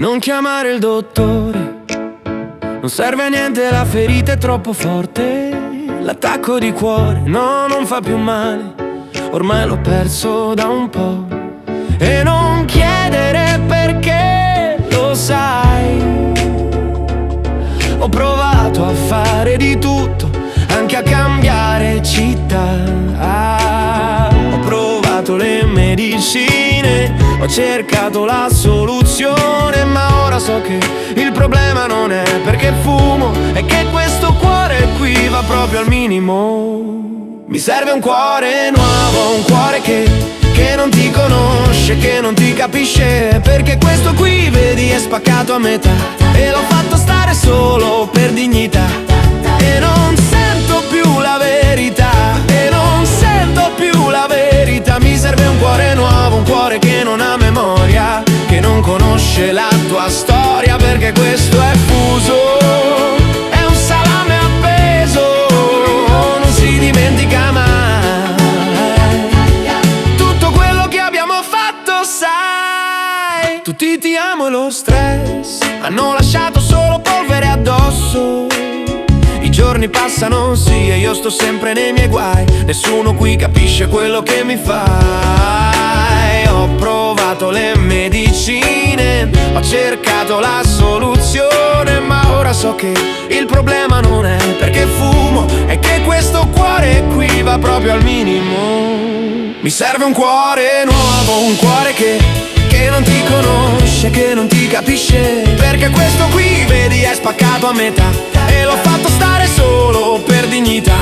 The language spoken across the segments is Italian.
Non chiamare il dottore, non serve a niente, la ferita è troppo forte. L'attacco di cuore, no, non fa più male, ormai l'ho perso da un po'. E non chiedere perché, lo sai, ho provato a fare di tutto, anche a cambiare città. Ho provato le medicine, ho cercato la soluzione, ma ora so che il problema non è perché fumo, è che questo cuore qui va proprio al minimo. Mi serve un cuore nuovo, un cuore che non ti conosce, che non ti capisce, perché questo qui, vedi, è spaccato a metà e l'ho fatto stare solo per dignità. E non sento più la verità, e non sento più la verità. Mi serve un cuore nuovo, un cuore che non ha memoria, che non conosce la tua storia, perché questo è fuso, è un salame appeso, non si dimentica mai tutto quello che abbiamo fatto, sai. Tutti ti amo e lo stress hanno lasciato solo polvere addosso. I giorni passano, sì, e io sto sempre nei miei guai. Nessuno qui capisce quello che mi fai. Ho provato le medicine, ho cercato la soluzione, ma ora so che il problema non è perché fumo, è che questo cuore qui va proprio al minimo. Mi serve un cuore nuovo, un cuore che non ti conosce, che non ti capisce, perché questo qui, vedi, è spaccato a metà e l'ho fatto stare solo per dignità.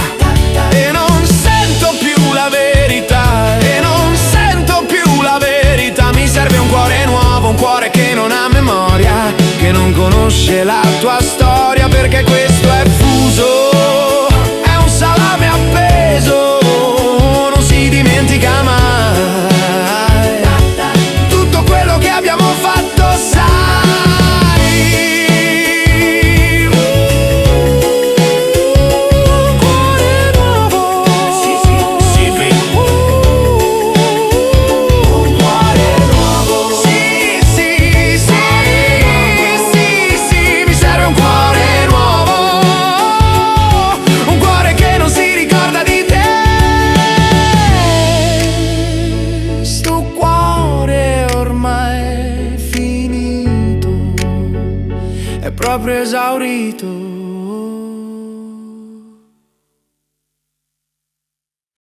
E non sento più la verità, e non sento più la verità. Mi serve un cuore nuovo, un cuore che non ha memoria, che non conosce la tua storia, perché questo è fuso, è un salame appeso, non si dimentica mai tutto quello che abbiamo fatto, sai. Cuore nuovo, sì, sì, sì, sì. Un cuore nuovo, sì, sì, sì, sì, sì. Mi serve un cuore nuovo, un cuore che non si ricorda di te. Sto cuore ormai è finito, è proprio esaurito.